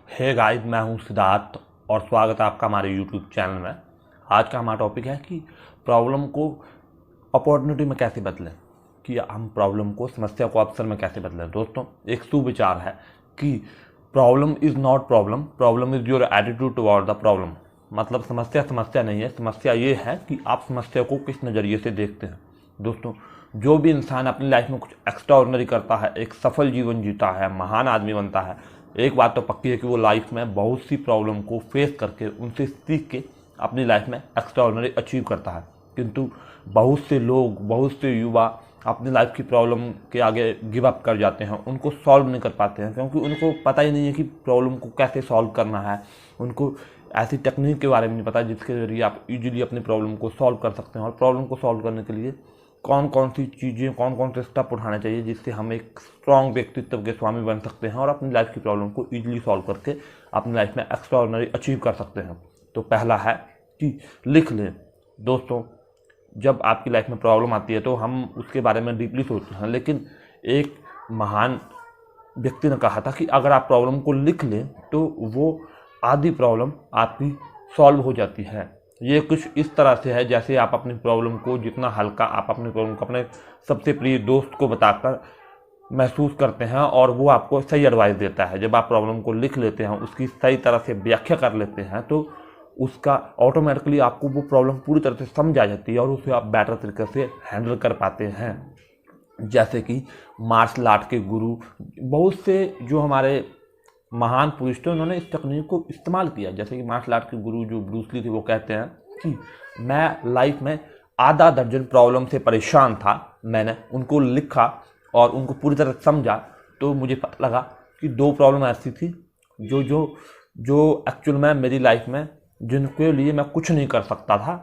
Hey guys, मैं हूं सिद्धार्थ और स्वागत है आपका हमारे यूट्यूब चैनल में। आज का हमारा टॉपिक है कि प्रॉब्लम को अपॉर्चुनिटी में कैसे बदलें, कि हम प्रॉब्लम को, समस्या को अवसर में कैसे बदलें। दोस्तों, एक सुविचार है कि problem is not problem, problem is your attitude toward the problem. मतलब समस्या समस्या नहीं है, समस्या ये है कि आप समस्या को किस नज़रिए से देखते हैं। दोस्तों, जो भी इंसान अपनी लाइफ में कुछ एक्स्ट्रा ऑर्डिनरी करता है, एक सफल जीवन जीता है, महान आदमी बनता है, एक बात तो पक्की है कि वो लाइफ में बहुत सी प्रॉब्लम को फेस करके, उनसे सीख के अपनी लाइफ में एक्स्ट्रा ऑर्डिनरी अचीव करता है। किंतु बहुत से लोग, बहुत से युवा अपनी लाइफ की प्रॉब्लम के आगे गिव अप कर जाते हैं, उनको सॉल्व नहीं कर पाते हैं, क्योंकि उनको पता ही नहीं है कि प्रॉब्लम को कैसे सॉल्व करना है। उनको ऐसी टेक्निक के बारे में नहीं पता जिसके जरिए आप इजीली अपनी प्रॉब्लम को सॉल्व कर सकते हैं। और प्रॉब्लम को सॉल्व करने के लिए कौन कौन सी चीज़ें, कौन कौन से स्टेप उठाने चाहिए जिससे हम एक स्ट्रॉन्ग व्यक्तित्व के स्वामी बन सकते हैं और अपनी लाइफ की प्रॉब्लम को इजीली सॉल्व करके अपनी लाइफ में एक्स्ट्राऑर्डिनरी अचीव कर सकते हैं। तो पहला है कि लिख लें। दोस्तों, जब आपकी लाइफ में प्रॉब्लम आती है तो हम उसके बारे में डीपली सोचते हैं, लेकिन एक महान व्यक्ति ने कहा था कि अगर आप प्रॉब्लम को लिख लें तो वो आधी प्रॉब्लम आपकी सॉल्व हो जाती है। ये कुछ इस तरह से है जैसे आप अपनी प्रॉब्लम को, जितना हल्का आप अपनी प्रॉब्लम को अपने सबसे प्रिय दोस्त को बताकर महसूस करते हैं और वो आपको सही एडवाइस देता है। जब आप प्रॉब्लम को लिख लेते हैं, उसकी सही तरह से व्याख्या कर लेते हैं, तो उसका ऑटोमेटिकली आपको वो प्रॉब्लम पूरी तरह से समझ आ जाती है और उसे आप बेटर तरीके से हैंडल कर पाते हैं। जैसे कि मार्शल आर्ट के गुरु, बहुत से जो हमारे महान पुरुष थे, उन्होंने इस तकनीक को इस्तेमाल किया। जैसे कि मार्शल आर्ट के गुरु जो ब्रूस ली थे, वो कहते हैं कि मैं लाइफ में आधा दर्जन प्रॉब्लम से परेशान था, मैंने उनको लिखा और उनको पूरी तरह समझा, तो मुझे पता लगा कि 2 प्रॉब्लम ऐसी थी जो जो जो एक्चुअल में मेरी लाइफ में, जिनके लिए मैं कुछ नहीं कर सकता था,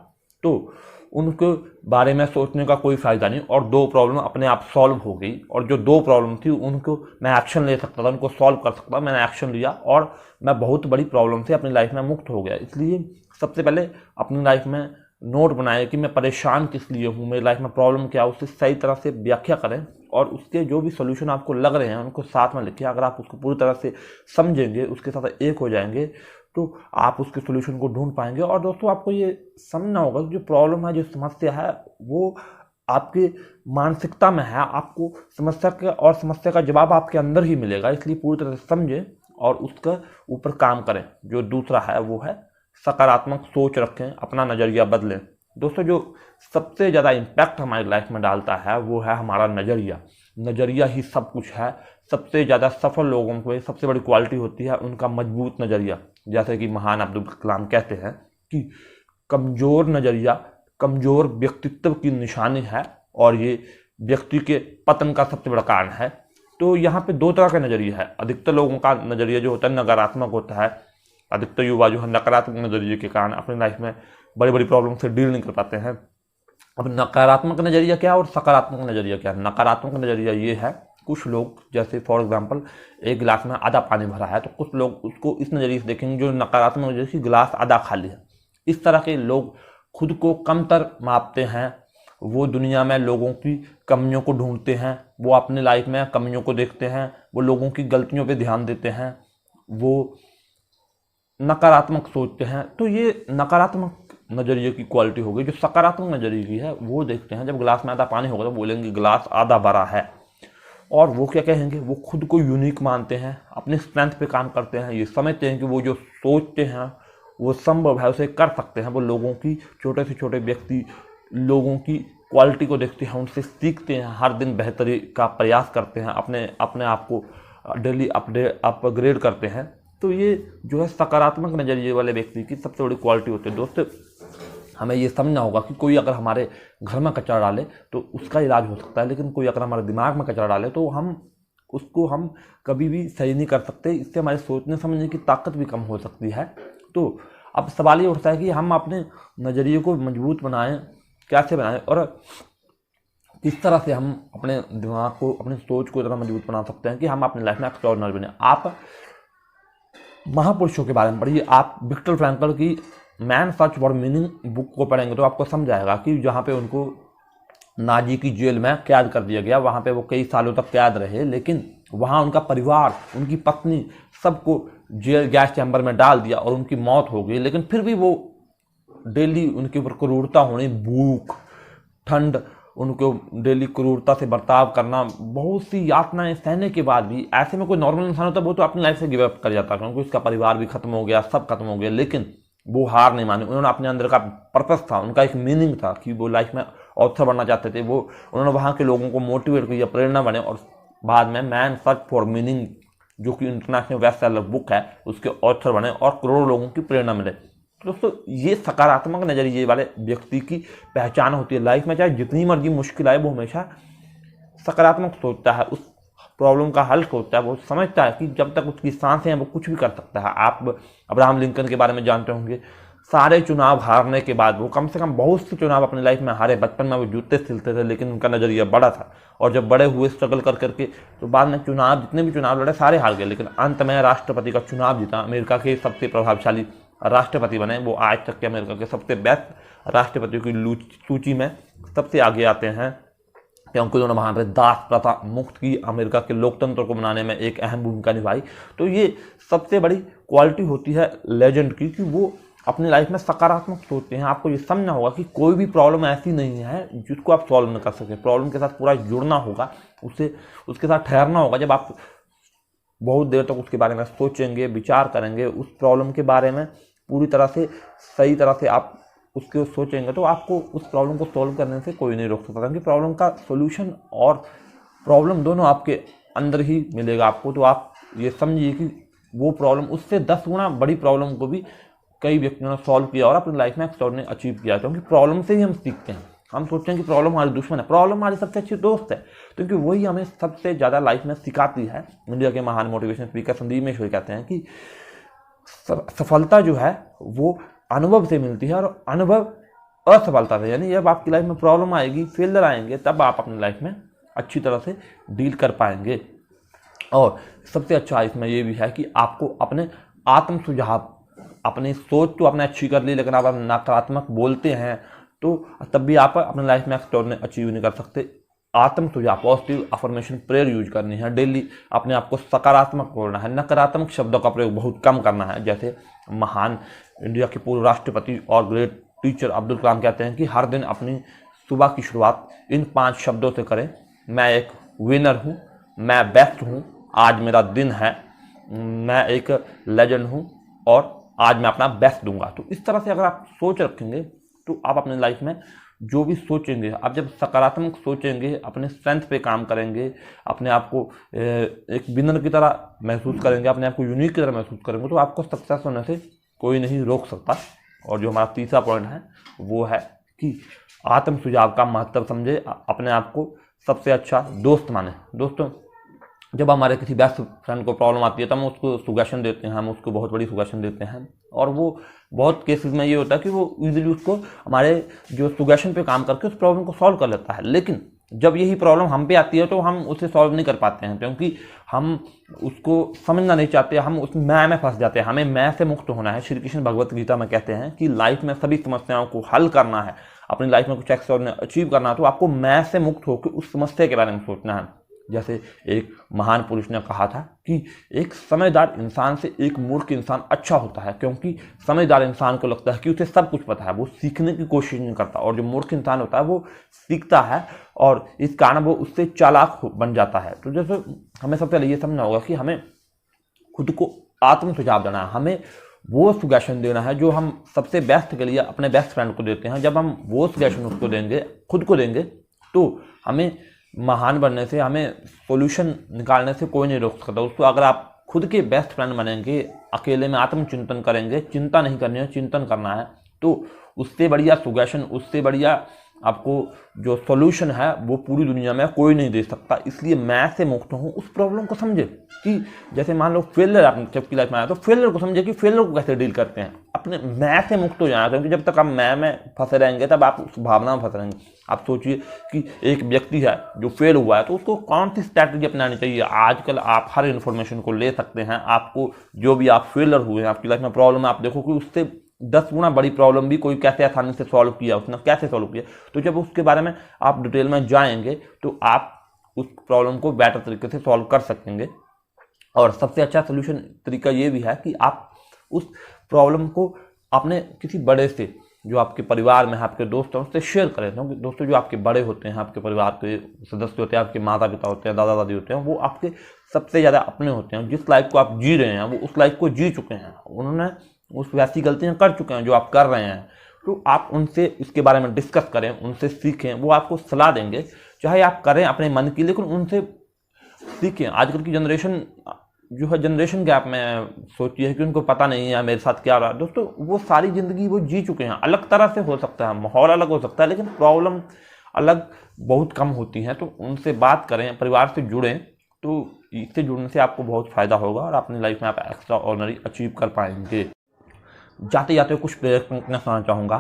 तो उनके बारे में सोचने का कोई फ़ायदा नहीं, और 2 प्रॉब्लम अपने आप सॉल्व हो गई। और जो 2 प्रॉब्लम थी उनको मैं एक्शन ले सकता था, उनको सॉल्व कर सकता था, मैंने एक्शन लिया और मैं बहुत बड़ी प्रॉब्लम से अपनी लाइफ में मुक्त हो गया। इसलिए सबसे पहले अपनी लाइफ में नोट बनाए कि मैं परेशान किस लिए हूँ, मेरी लाइफ में प्रॉब्लम क्या है, उससे सही तरह से व्याख्या करें और उसके जो भी सोल्यूशन आपको लग रहे हैं उनको साथ में लिखिए। अगर आप उसको पूरी तरह से समझेंगे, उसके साथ एक हो जाएंगे, तो आप उसके सोल्यूशन को ढूंढ पाएंगे। और दोस्तों, आपको ये समझना होगा कि जो प्रॉब्लम है, जो समस्या है, वो आपकी मानसिकता में है। आपको समस्या का जवाब आपके अंदर ही मिलेगा, इसलिए पूरी तरह से समझें और उसका ऊपर काम करें। जो दूसरा है वो है सकारात्मक सोच रखें, अपना नज़रिया बदलें। दोस्तों, जो सबसे ज़्यादा इम्पैक्ट हमारी लाइफ में डालता है वो है हमारा नज़रिया। नज़रिया ही सब कुछ है। सबसे ज़्यादा सफल लोगों को सबसे बड़ी क्वालिटी होती है उनका मजबूत नज़रिया। जैसे कि महान अब्दुल कलाम कहते हैं कि कमज़ोर नज़रिया कमज़ोर व्यक्तित्व की निशानी है और ये व्यक्ति के पतन का सबसे बड़ा कारण है। तो यहाँ पे 2 तरह का नज़रिया है। अधिकतर लोगों का नज़रिया जो होता है नकारात्मक होता है। अधिकतर युवा जो है नकारात्मक नज़रिए के कारण अपनी लाइफ में बड़ी बड़ी प्रॉब्लम से डील नहीं कर पाते हैं। अब नकारात्मक नज़रिया क्या है और सकारात्मक नज़रिया क्या है? नकारात्मक नज़रिया ये है, कुछ लोग, जैसे फॉर एग्जांपल एक गिलास में आधा पानी भरा है, तो कुछ लोग उसको इस नज़रिए से देखेंगे जो नकारात्मक नज़रिए से गिलास आधा खाली है। इस तरह के लोग खुद को कमतर मापते हैं, वो दुनिया में लोगों की कमियों को ढूंढते हैं, वो अपनी लाइफ में कमियों को देखते हैं, वो लोगों की गलतियों पर ध्यान देते हैं, वो नकारात्मक सोचते हैं। तो ये नकारात्मक नज़रिए की क्वालिटी हो गई। जो सकारात्मक नज़रिए की है वो देखते हैं, जब गिलास में आधा पानी होगा तो बोलेंगे गिलास आधा भरा है। और वो क्या कहेंगे, वो खुद को यूनिक मानते हैं, अपने स्ट्रेंथ पे काम करते हैं, ये समझते हैं कि वो जो सोचते हैं वो संभव है, उसे कर सकते हैं। वो लोगों की, छोटे से छोटे व्यक्ति लोगों की क्वालिटी को देखते हैं, उनसे सीखते हैं, हर दिन बेहतरी का प्रयास करते हैं, अपने आप को डेली अपग्रेड करते हैं। तो ये जो है सकारात्मक नज़रिए वाले व्यक्ति की सबसे बड़ी क्वालिटी होती है। दोस्तों, हमें ये समझना होगा कि कोई अगर हमारे घर में कचरा डाले तो उसका इलाज हो सकता है, लेकिन कोई अगर हमारे दिमाग में कचरा डाले तो हम कभी भी सही नहीं कर सकते। इससे हमारे सोचने समझने की ताकत भी कम हो सकती है। तो अब सवाल ये उठता है कि हम अपने नज़रिए को मजबूत बनाएं, कैसे बनाएं और किस तरह से हम अपने दिमाग को, अपनी सोच को इतना मजबूत बना सकते हैं कि हम अपनी लाइफ में एक्स्ट्राऑर्डिनरी बने। आप महापुरुषों के बारे में पढ़िए। आप विक्टर फ्रैंकल की man search for meaning book को पढ़ेंगे तो आपको समझ आएगा कि जहाँ पे उनको नाजी की जेल में कैद कर दिया गया, वहाँ पे वो कई सालों तक कैद रहे, लेकिन वहाँ उनका परिवार, उनकी पत्नी, सबको जेल गैस चैम्बर में डाल दिया और उनकी मौत हो गई। लेकिन फिर भी वो डेली उनके ऊपर क्रूरता होनी, भूख, ठंड, उनको डेली क्रूरता से बर्ताव करना, बहुत सी यातनाएं सहने के बाद भी ऐसे में कोई नॉर्मल इंसान होता वो तो अपनी लाइफ से गिव अप कर जाता, क्योंकि उसका परिवार भी खत्म हो गया, सब खत्म हो गया। लेकिन वो हार नहीं मानी, उन्होंने अपने अंदर का पर्पस था, उनका एक मीनिंग था कि वो लाइफ में ऑथर बनना चाहते थे। वो उन्होंने वहाँ के लोगों को मोटिवेट किया, प्रेरणा बने, और बाद में मैन सर्च फॉर मीनिंग, जो कि इंटरनेशनल बेस्ट सेलर बुक है, उसके ऑथर बने और करोड़ों लोगों की प्रेरणा मिले। तो दोस्तों, ये सकारात्मक नजरिए वाले व्यक्ति की पहचान होती है। लाइफ में चाहे जितनी मर्जी मुश्किल आए, वो हमेशा सकारात्मक सोचता है, उस प्रॉब्लम का हल सोचता है। वो समझता है कि जब तक उसकी सांसें हैं वो कुछ भी कर सकता है। आप अब्राहम लिंकन के बारे में जानते होंगे, सारे चुनाव हारने के बाद वो कम से कम बहुत से चुनाव अपनी लाइफ में हारे। बचपन में वो जूते सिलते थे, लेकिन उनका नजरिया बड़ा था, और जब बड़े हुए स्ट्रगल कर करके, तो बाद में चुनाव, जितने भी चुनाव लड़े सारे हार गए, लेकिन अंत में राष्ट्रपति का चुनाव जीता, अमेरिका के सबसे प्रभावशाली राष्ट्रपति बने। वो आज तक के अमेरिका के सबसे बेस्ट राष्ट्रपतियों की सूची में सबसे आगे आते हैं, क्योंकि उन्होंने वहाँ पर दास प्रथा मुक्त की, अमेरिका के लोकतंत्र को बनाने में एक अहम भूमिका निभाई। तो ये सबसे बड़ी क्वालिटी होती है लेजेंड की, कि वो अपनी लाइफ में सकारात्मक सोचते हैं। आपको ये समझना होगा कि कोई भी प्रॉब्लम ऐसी नहीं है जिसको आप सॉल्व न कर सके। प्रॉब्लम के साथ पूरा जुड़ना होगा, उसके साथ ठहरना होगा। जब आप बहुत देर तक उसके बारे में सोचेंगे, विचार करेंगे, उस प्रॉब्लम के बारे में पूरी तरह से सही तरह से आप उसके सोचेंगे, तो आपको उस प्रॉब्लम को सॉल्व करने से कोई नहीं रोक सकता, क्योंकि प्रॉब्लम का सोल्यूशन और प्रॉब्लम दोनों आपके अंदर ही मिलेगा आपको। तो आप ये समझिए कि वो प्रॉब्लम, उससे 10 गुना बड़ी प्रॉब्लम को भी कई व्यक्तियों ने सॉल्व किया और अपनी लाइफ में एक्स्ट्राऑर्डिनरी अचीव किया, क्योंकि प्रॉब्लम से ही हम सीखते हैं। हम सोचते हैं कि प्रॉब्लम हमारी दुश्मन है, प्रॉब्लम हमारी सबसे अच्छी दोस्त है, क्योंकि वही हमें सबसे ज़्यादा लाइफ में सिखाती है। इंडिया के महान मोटिवेशन स्पीकर संदीप महेश्वरी कहते हैं कि सफलता जो है वो अनुभव से मिलती है, और अनुभव असफलता से। यानी जब आपकी लाइफ में प्रॉब्लम आएगी, फेलियर आएंगे, तब आप अपनी लाइफ में अच्छी तरह से डील कर पाएंगे। और सबसे अच्छा इसमें ये भी है कि आपको अपने आत्म सुझाव, अपनी सोच तो आपने अच्छी कर ली, लेकिन आप नकारात्मक बोलते हैं तो तब भी आप अपनी लाइफ में एक्स्ट्राऑर्डिनरी अचीव नहीं कर सकते। आत्म सुझाव, पॉजिटिव अफर्मेशन प्रेयर यूज करनी है, डेली अपने आप को सकारात्मक बोलना है, नकारात्मक शब्दों का प्रयोग बहुत कम करना है। जैसे महान इंडिया के पूर्व राष्ट्रपति और ग्रेट टीचर अब्दुल कलाम कहते हैं कि हर दिन अपनी सुबह की शुरुआत इन 5 शब्दों से करें: मैं एक विनर हूँ, मैं बेस्ट हूँ, आज मेरा दिन है, मैं एक लेजेंड हूँ, और आज मैं अपना बेस्ट दूंगा। तो इस तरह से अगर आप सोच रखेंगे तो आप अपनी लाइफ में जो भी सोचेंगे, आप जब सकारात्मक सोचेंगे, अपने स्ट्रेंथ पे काम करेंगे, अपने आप को एक विनर की तरह महसूस करेंगे, अपने आप को यूनिक की तरह महसूस करेंगे, तो आपको सक्सेस होने से कोई नहीं रोक सकता। और जो हमारा तीसरा पॉइंट है वो है कि आत्म सुझाव का महत्व समझे, अपने आप को सबसे अच्छा दोस्त माने। दोस्तों, जब हमारे किसी बेस्ट फ्रेंड को प्रॉब्लम आती है तो हम उसको सुजेशन देते हैं, हम उसको बहुत बड़ी सुजेशन देते हैं, और वो बहुत केसेस में ये होता है कि वो ईजिली उसको हमारे जो सुजेशन पे काम करके उस प्रॉब्लम को सॉल्व कर लेता है। लेकिन जब यही प्रॉब्लम हम पे आती है तो हम उसे सॉल्व नहीं कर पाते हैं, क्योंकि हम उसको समझना नहीं चाहते, हम उस मैं में फंस जाते हैं। हमें मैं से मुक्त होना है। श्री कृष्ण भगवत गीता में कहते हैं कि लाइफ में सभी समस्याओं को हल करना है, अपनी लाइफ में कुछ एक्स्ट्राऑर्डिनरी अचीव करना है, तो आपको मैं से मुक्त होकर उस समस्या के बारे में सोचना है। जैसे एक महान पुरुष ने कहा था कि एक समझदार इंसान से एक मूर्ख इंसान अच्छा होता है, क्योंकि समझदार इंसान को लगता है कि उसे सब कुछ पता है, वो सीखने की कोशिश नहीं करता, और जो मूर्ख इंसान होता है वो सीखता है, और इस कारण वो उससे चालाक बन जाता है। तो जैसे हमें सबसे पहले ये समझना होगा कि हमें खुद को आत्म सुझाव देना है, हमें वो सुजेशन देना है जो हम सबसे बेस्ट के लिए अपने बेस्ट फ्रेंड को देते हैं। जब हम वो सुजेशन उसको देंगे, खुद को देंगे, तो हमें महान बनने से, हमें सॉल्यूशन निकालने से कोई नहीं रोक सकता। उसको अगर आप खुद के बेस्ट फ्रेंड बनेंगे, अकेले में आत्मचिंतन करेंगे, चिंता नहीं करनी है, चिंतन करना है, तो उससे बढ़िया सुजेशन, उससे बढ़िया आपको जो सॉल्यूशन है वो पूरी दुनिया में कोई नहीं दे सकता। इसलिए मैं से मुक्त हूँ। उस प्रॉब्लम को समझे कि जैसे मान लो फेलियर आपने सबकी लाइफ में आया, तो फेलियर को समझे कि फेलियर को कैसे डील करते हैं, अपने मैं से मुक्त हो जाना, क्योंकि जब तक आप मैं में फंसे रहेंगे तब आप उस भावना में फंसे रहेंगे। आप सोचिए कि एक व्यक्ति है जो फेल हुआ है, तो उसको कौन सी स्ट्रैटेजी अपनानी चाहिए। आजकल आप हर इन्फॉर्मेशन को ले सकते हैं, आपको जो भी आप फेलियर हुए हैं, आपकी लाइफ में प्रॉब्लम है, आप देखो कि उससे 10 गुना बड़ी प्रॉब्लम भी कोई कैसे आसानी से सॉल्व किया, उसने कैसे सॉल्व किया। तो जब उसके बारे में आप डिटेल में जाएंगे तो आप उस प्रॉब्लम को बेटर तरीके से सॉल्व कर सकेंगे। और सबसे अच्छा सोल्यूशन तरीका ये भी है कि आप उस प्रॉब्लम को अपने किसी बड़े से, जो आपके परिवार में है, आपके दोस्त हैं, उससे शेयर करें। क्योंकि दोस्तों जो आपके बड़े होते हैं, आपके परिवार के सदस्य होते हैं, आपके माता पिता होते हैं, दादा दादी होते हैं, वो आपके सबसे ज़्यादा अपने होते हैं। जिस लाइफ को आप जी रहे हैं वो उस लाइफ को जी चुके हैं, उन्होंने उस वैसी गलतियाँ कर चुके हैं जो आप कर रहे हैं। तो आप उनसे इसके बारे में डिस्कस करें, उनसे सीखें, वो आपको सलाह देंगे, चाहे आप करें अपने मन की, लेकिन उनसे सीखें। आजकल की जनरेशन जो है, जनरेशन गैप में सोची है कि उनको पता नहीं है मेरे साथ क्या रहा है। दोस्तों वो सारी ज़िंदगी वो जी चुके हैं। अलग तरह से हो सकता है, माहौल अलग हो सकता है, लेकिन प्रॉब्लम अलग बहुत कम होती हैं। तो उनसे बात करें, परिवार से जुड़ें, तो इससे जुड़ने से आपको बहुत फ़ायदा होगा और अपनी लाइफ में आप एक्स्ट्रा ऑर्डिनरी अचीव कर पाएंगे। जाते जाते कुछ प्रेरणा सुनाना चाहूँगा।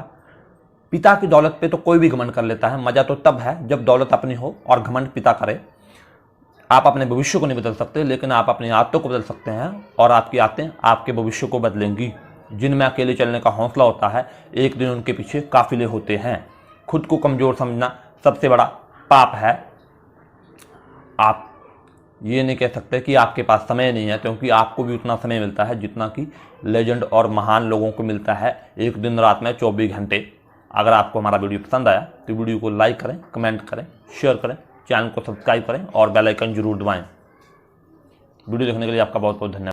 पिता की दौलत पे तो कोई भी घमंड कर लेता है, मज़ा तो तब है जब दौलत अपनी हो और घमंड पिता करे। आप अपने भविष्य को नहीं बदल सकते, लेकिन आप अपनी आदतों को बदल सकते हैं और आपकी आदतें आपके भविष्य को बदलेंगी। जिनमें अकेले चलने का हौसला होता है, एक दिन उनके पीछे काफिले होते हैं। खुद को कमज़ोर समझना सबसे बड़ा पाप है। आप ये नहीं कह सकते कि आपके पास समय नहीं है, क्योंकि आपको भी उतना समय मिलता है जितना कि लेजेंड और महान लोगों को मिलता है, एक दिन रात में 24 घंटे। अगर आपको हमारा वीडियो पसंद आया तो वीडियो को लाइक करें, कमेंट करें, शेयर करें, चैनल को सब्सक्राइब करें और बेल आइकन जरूर दबाएं। वीडियो देखने के लिए आपका बहुत बहुत धन्यवाद।